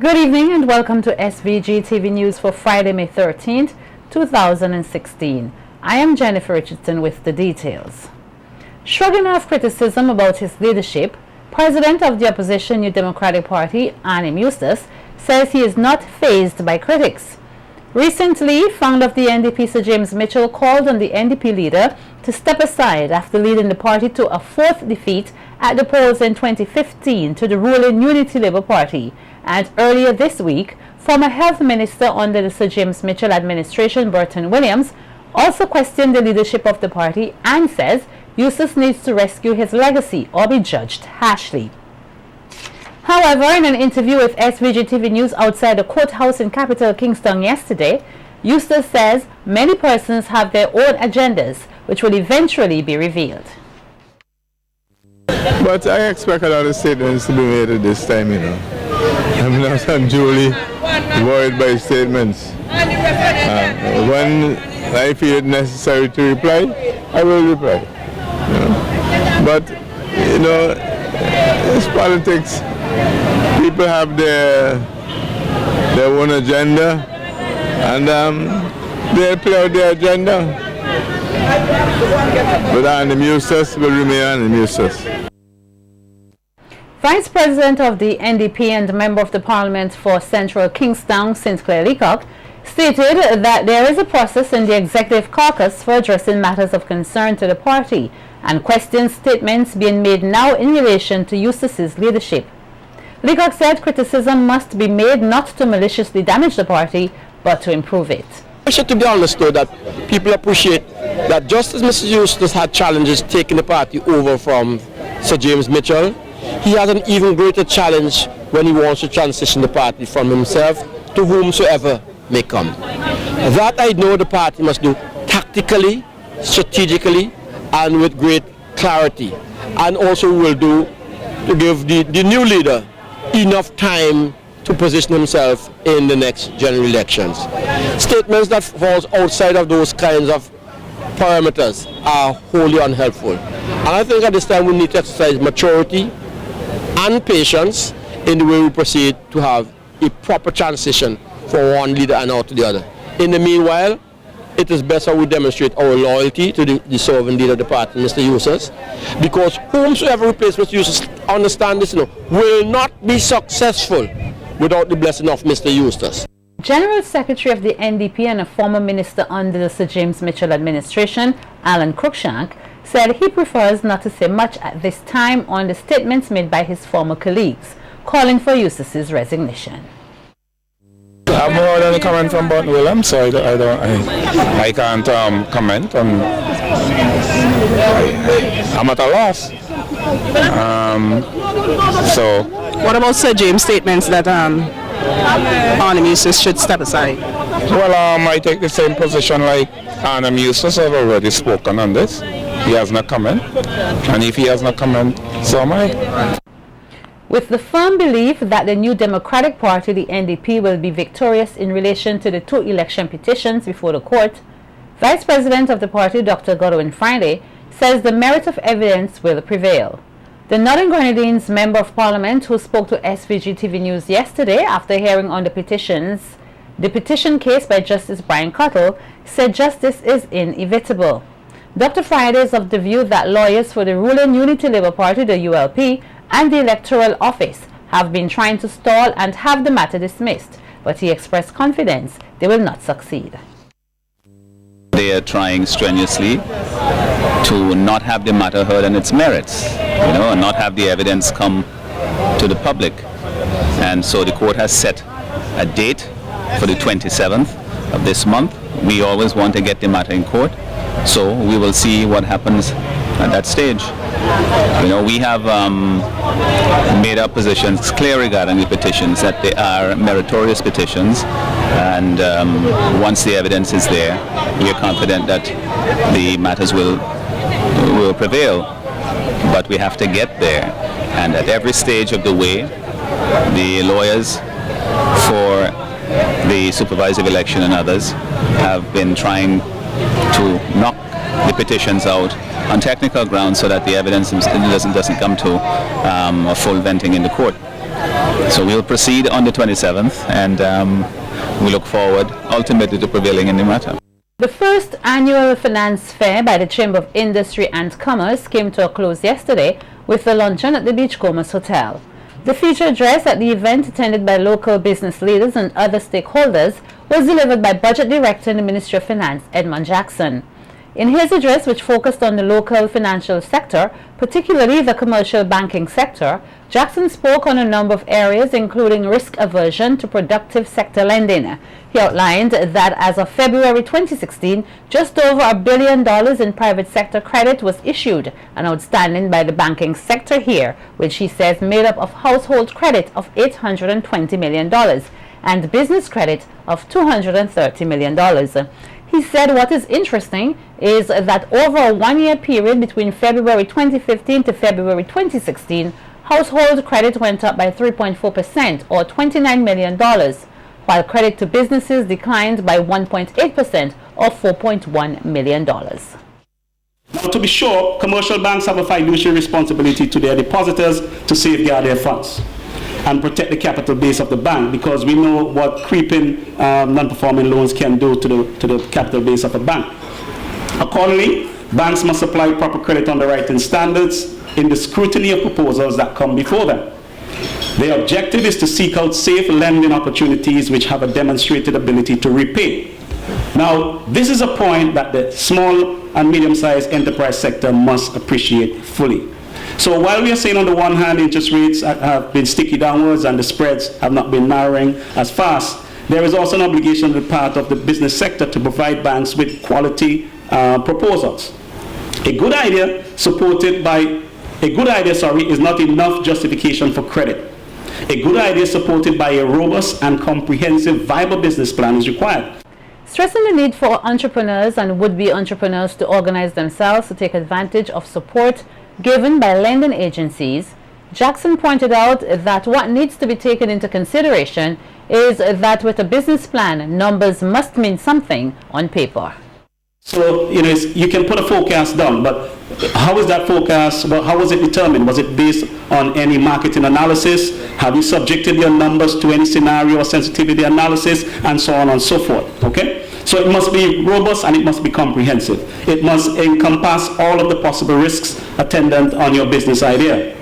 Good evening and welcome to SVG-TV News for Friday, May 13th, 2016. I am Jennifer Richardson with the details. Shrugging off criticism about his leadership, President of the opposition New Democratic Party, Arnim Eustace, says he is not fazed by critics. Recently, founder of the NDP Sir James Mitchell called on the NDP leader to step aside after leading the party to a fourth defeat at the polls in 2015 to the ruling Unity Labour Party. And earlier this week, former Health Minister under the Sir James Mitchell administration, Burton Williams, also questioned the leadership of the party and says Eustace needs to rescue his legacy or be judged harshly. However, in an interview with SVGTV News outside the courthouse in capital Kingston yesterday, Eustace says many persons have their own agendas which will eventually be revealed. But I expect a lot of statements to be made at this time, you know. I'm not unduly worried by statements. When I feel it necessary to reply, I will reply. You know? But, you know, it's politics. People have their own agenda, and they'll play out their agenda. But Arnim Eustace will remain Arnim Eustace. Vice President of the NDP and Member of the Parliament for Central Kingston, St. Clair Leacock, stated that there is a process in the Executive Caucus for addressing matters of concern to the party and questions statements being made now in relation to Eustace's leadership. Leacock said criticism must be made not to maliciously damage the party, but to improve it. It should be understood that people appreciate that just as Mr. Eustace had challenges taking the party over from Sir James Mitchell, he has an even greater challenge when he wants to transition the party from himself to whomsoever may come. That I know the party must do tactically, strategically, and with great clarity, and also will do to give the new leader enough time to position himself in the next general elections. Statements that falls outside of those kinds of parameters are wholly unhelpful. And I think at this time we need to exercise maturity and patience in the way we proceed to have a proper transition from one leader and out to the other. In the meanwhile, it is best that we demonstrate our loyalty to the sovereign leader of the party, Mr. Eustace, because whomsoever replaces Mr. Eustace, understand this, will not be successful without the blessing of Mr. Eustace. General Secretary of the NDP and a former minister under the Sir James Mitchell administration, Alan Cruikshank, said he prefers not to say much at this time on the statements made by his former colleagues, calling for Eustace's resignation. I haven't heard any comment from Burton Williams, so I can't comment on. I'm at a loss. So. What about Sir James' statements that Arnim Eustace should step aside? Well, I take the same position like Arnim Eustace. I've already spoken on this. He has no comment, and if he has no comment, so am I. With the firm belief that the New Democratic Party, the NDP, will be victorious in relation to the two election petitions before the court, Vice President of the party, Dr. Godwin Friday, says the merit of evidence will prevail. The Northern Grenadines Member of Parliament, who spoke to SVG-TV News yesterday after hearing on the petition case by Justice Brian Cottle, said justice is inevitable. Dr. Friday is of the view that lawyers for the ruling Unity Labour Party, the ULP, and the Electoral Office have been trying to stall and have the matter dismissed, but he expressed confidence they will not succeed. They are trying strenuously to not have the matter heard on its merits, and not have the evidence come to the public. And so the court has set a date for the 27th of this month. We always want to get the matter in court, so we will see what happens at that stage. We have made our positions clear regarding the petitions, that they are meritorious petitions, and once the evidence is there, we are confident that the matters will prevail. But we have to get there, and at every stage of the way, the lawyers for the supervisory election and others have been trying to knock the petitions out on technical grounds so that the evidence doesn't come to a full venting in the court. So we'll proceed on the 27th, and we look forward ultimately to prevailing in the matter. The first annual finance fair by the Chamber of Industry and Commerce came to a close yesterday with the luncheon at the Beachcombers Hotel. The feature address at the event, attended by local business leaders and other stakeholders, was delivered by Budget Director in the Ministry of Finance, Edmund Jackson. In his address, which focused on the local financial sector, particularly the commercial banking sector, Jackson spoke on a number of areas, including risk aversion to productive sector lending. He outlined that as of February 2016, just over $1 billion in private sector credit was issued, an outstanding by the banking sector here, which he says made up of household credit of $820 million and business credit of $230 million. He said what is interesting is that over a one-year period between February 2015 to February 2016, household credit went up by 3.4% or $29 million, while credit to businesses declined by 1.8% or $4.1 million. Now, to be sure, commercial banks have a fiduciary responsibility to their depositors to safeguard their funds and protect the capital base of the bank, because we know what creeping non-performing loans can do to the capital base of a bank. Accordingly, banks must apply proper credit underwriting standards in the scrutiny of proposals that come before them. Their objective is to seek out safe lending opportunities which have a demonstrated ability to repay. Now, this is a point that the small and medium-sized enterprise sector must appreciate fully. So while we are saying on the one hand interest rates have been sticky downwards and the spreads have not been narrowing as fast, there is also an obligation on the part of the business sector to provide banks with quality proposals. A good idea is not enough justification for credit. A good idea supported by a robust and comprehensive viable business plan is required. Stressing the need for entrepreneurs and would-be entrepreneurs to organize themselves to take advantage of support given by lending agencies, Jackson pointed out that what needs to be taken into consideration is that with a business plan, numbers must mean something on paper. So, you can put a forecast down, but how is that forecast, how was it determined? Was it based on any marketing analysis? Have you subjected your numbers to any scenario or sensitivity analysis, and so on and so forth, okay? So it must be robust and it must be comprehensive. It must encompass all of the possible risks attendant on your business idea.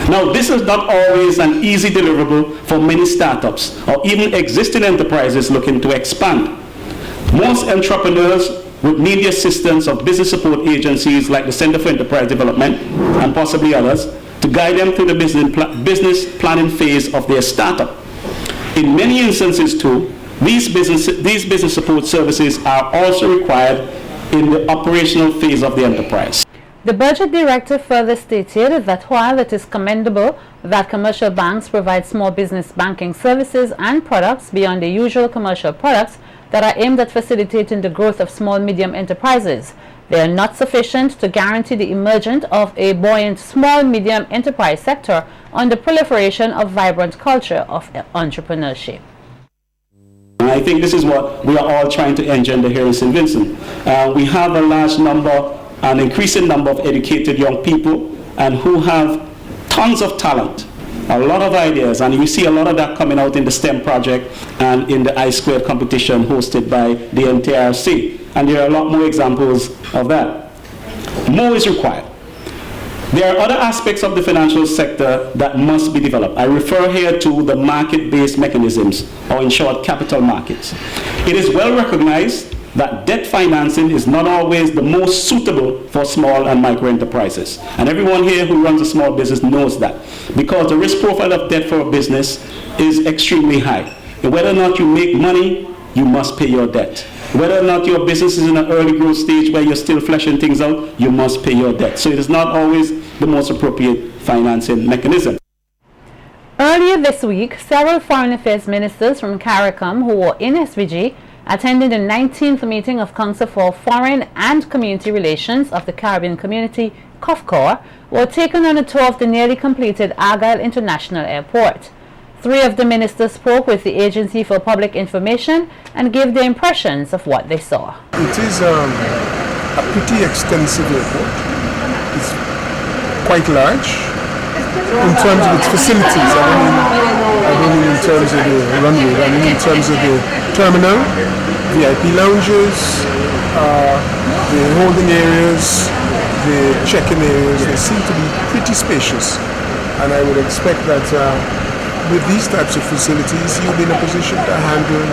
Now, this is not always an easy deliverable for many startups or even existing enterprises looking to expand. Most entrepreneurs would need the assistance of business support agencies like the Center for Enterprise Development and possibly others to guide them through the business planning phase of their startup. In many instances too, these business support services are also required in the operational phase of the enterprise. The Budget Director further stated that while it is commendable that commercial banks provide small business banking services and products beyond the usual commercial products that are aimed at facilitating the growth of small-medium enterprises, they are not sufficient to guarantee the emergence of a buoyant small-medium enterprise sector on the proliferation of vibrant culture of entrepreneurship. I think this is what we are all trying to engender here in St. Vincent. We have a large number, an increasing number of educated young people and who have tons of talent, a lot of ideas, and we see a lot of that coming out in the STEM project and in the I-Squared competition hosted by the NTRC. And there are a lot more examples of that. More is required. There are other aspects of the financial sector that must be developed. I refer here to the market-based mechanisms, or in short, capital markets. It is well recognized that debt financing is not always the most suitable for small and micro enterprises. And everyone here who runs a small business knows that, because the risk profile of debt for a business is extremely high. And whether or not you make money, you must pay your debt. Whether or not your business is in an early growth stage where you're still fleshing things out, you must pay your debt. So it is not always the most appropriate financing mechanism. Earlier this week, several foreign affairs ministers from CARICOM who were in SVG attended the 19th meeting of Council for Foreign and Community Relations of the Caribbean Community, COFCOR, were taken on a tour of the nearly completed Argyle International Airport. 3 of the ministers spoke with the Agency for Public Information and gave their impressions of what they saw. It is a pretty extensive airport. It's quite large. in terms of its facilities. I don't mean in terms of the runway, I mean in terms of the terminal, VIP lounges, the holding areas, the check-in areas. They seem to be pretty spacious, and I would expect that with these types of facilities, you'll be in a position to handle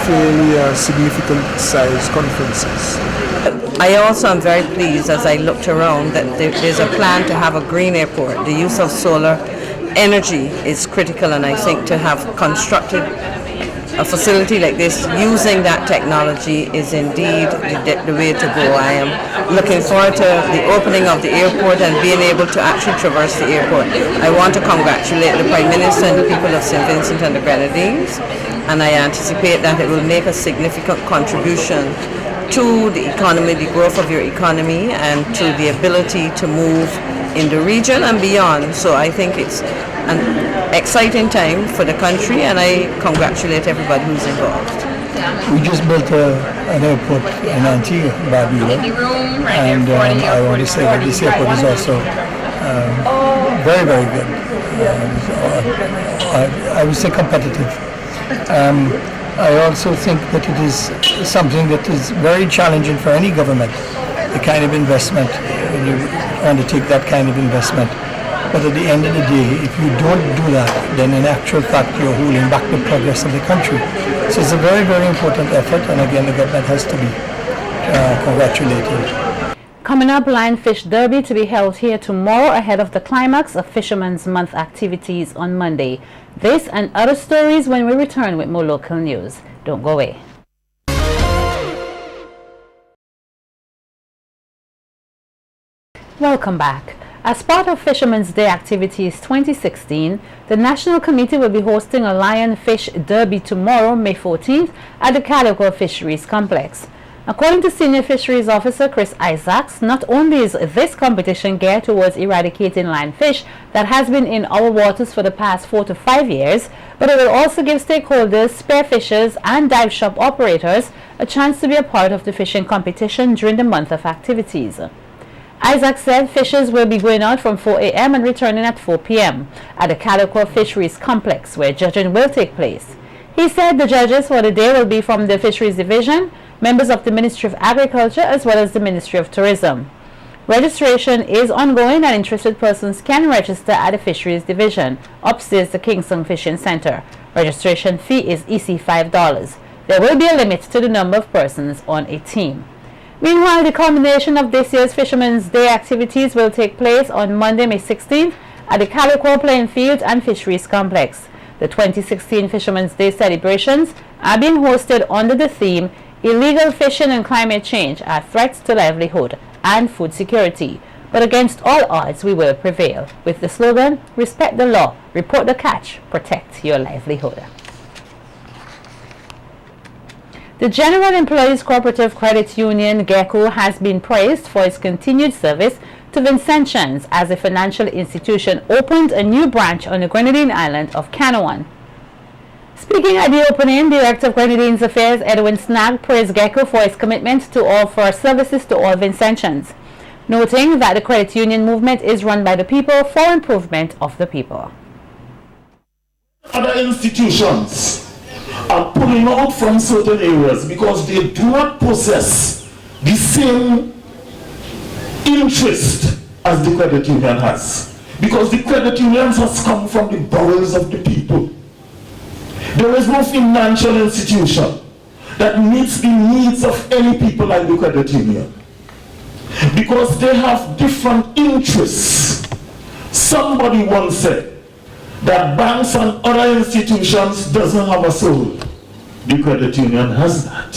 fairly significant size conferences. I also am very pleased as I looked around that there's a plan to have a green airport. The use of solar energy is critical, and I think to have constructed a facility like this using that technology is indeed the way to go. I am looking forward to the opening of the airport and being able to actually traverse the airport. I want to congratulate the Prime Minister and the people of St. Vincent and the Grenadines, and I anticipate that it will make a significant contribution to the economy, the growth of your economy, and to the ability to move in the region and beyond. So I think it's an exciting time for the country, and I congratulate everybody who's involved. We just built an airport in Antigua, Barbuda, and I want to say that this airport is also very, very good. I would say competitive. I also think that it is something that is very challenging for any government, the kind of investment, when you undertake that kind of investment. But at the end of the day, if you don't do that, then in actual fact you're holding back the progress of the country. So it's a very, very important effort, and again the government has to be congratulated. Coming up, Lionfish Derby to be held here tomorrow ahead of the climax of Fisherman's Month activities on Monday. This and other stories when we return with more local news. Don't go away. Welcome back. As part of Fisherman's Day activities 2016, the National Committee will be hosting a Lionfish Derby tomorrow, May 14th, at the Calico Fisheries Complex. According to Senior Fisheries Officer Chris Isaacs, not only is this competition geared towards eradicating lionfish that has been in our waters for the past 4 to 5 years, but it will also give stakeholders, spearfishers and dive shop operators a chance to be a part of the fishing competition during the month of activities. Isaac said fishers will be going out from 4 a.m. and returning at 4 p.m. at the Calico Fisheries Complex, where judging will take place. He said the judges for the day will be from the Fisheries Division, members of the Ministry of Agriculture, as well as the Ministry of Tourism. Registration is ongoing, and interested persons can register at the Fisheries Division, upstairs the Kingston Fishing Center. Registration fee is EC $5. There will be a limit to the number of persons on a team. Meanwhile, the culmination of this year's Fisherman's Day activities will take place on Monday, May 16th at the Calico Playing Field and Fisheries Complex. The 2016 Fisherman's Day celebrations are being hosted under the theme Illegal Fishing and Climate Change are Threats to Livelihood and Food Security. But against all odds, we will prevail, with the slogan, Respect the law, report the catch, protect your livelihood. The General Employees Cooperative Credit Union, GECO, has been praised for its continued service to Vincentians as a financial institution opened a new branch on the Grenadine island of Canouan. Speaking at the opening, Director of Grenadines Affairs Edwin Snag praised GECO for its commitment to offer services to all Vincentians, noting that the credit union movement is run by the people for improvement of the people. Other institutions are pulling out from certain areas because they do not possess the same interest as the credit union has. Because the credit unions has come from the bowels of the people. There is no financial institution that meets the needs of any people like the credit union. Because they have different interests. Somebody once said that banks and other institutions doesn't have a soul. The credit union has that.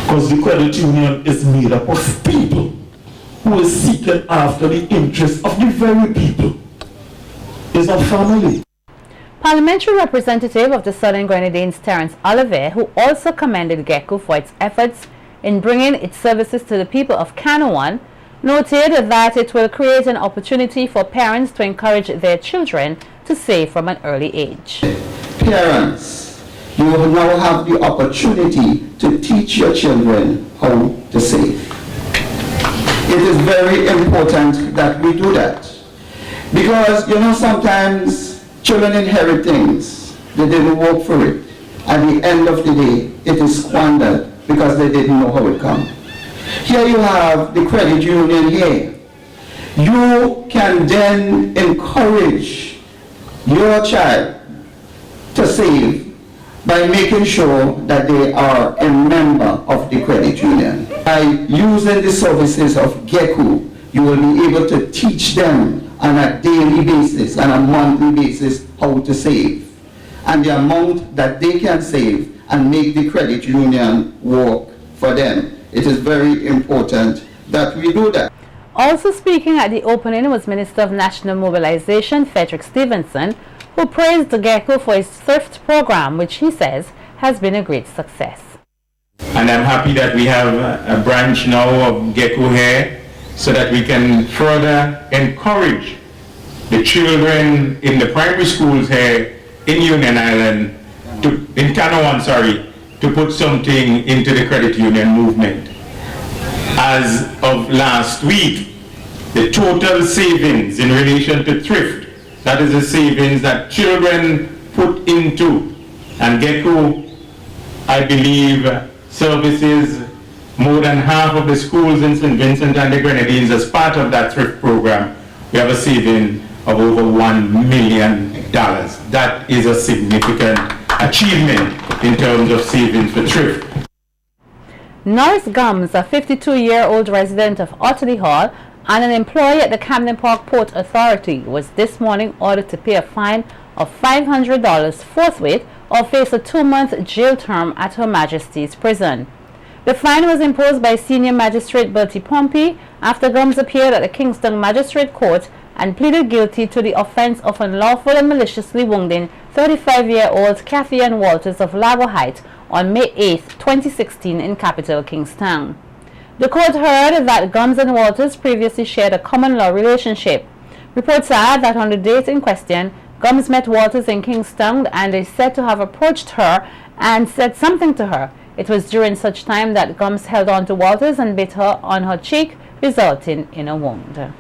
Because the credit union is made up of people who is seeking after the interests of the very people. It's a family. Parliamentary representative of the Southern Grenadines, Terence Oliver, who also commended GECO for its efforts in bringing its services to the people of Canouan, noted that it will create an opportunity for parents to encourage their children to save from an early age. Parents, you will now have the opportunity to teach your children how to save. It is very important that we do that. Because, you know, sometimes children inherit things. They didn't work for it. At the end of the day, it is squandered because they didn't know how it comes. Here you have the credit union here. You can then encourage your child to save by making sure that they are a member of the credit union. By using the services of GECO, you will be able to teach them on a daily basis and a monthly basis how to save. And the amount that they can save and make the credit union work for them. It is very important that we do that. Also speaking at the opening was Minister of National Mobilization, Frederick Stevenson, who praised the GECO for its thrift program, which he says has been a great success. And I'm happy that we have a branch now of GECO here so that we can further encourage the children in the primary schools here in Union Island, in Canouan, to put something into the credit union movement. As of last week, the total savings in relation to thrift, that is the savings that children put into, and GECO, I believe, services more than half of the schools in St. Vincent and the Grenadines as part of that thrift program. We have a saving of over $1 million. That is a significant achievement in terms of savings for thrift. Norris Gums, a 52-year-old resident of Otterley Hall and an employee at the Camden Park Port Authority, was this morning ordered to pay a fine of $500 forthwith or face a 2-month jail term at Her Majesty's Prison. The fine was imposed by Senior Magistrate Bertie Pompey after Gums appeared at the Kingston Magistrate Court and pleaded guilty to the offence of unlawful and maliciously wounding 35-year-old Kathy Ann Walters of Lago Heights on May 8, 2016 in capital Kingstown. The court heard that Gums and Walters previously shared a common law relationship. Reports are that on the date in question, Gums met Walters in Kingstown and is said to have approached her and said something to her. It was during such time that Gums held on to Walters and bit her on her cheek, resulting in a wound.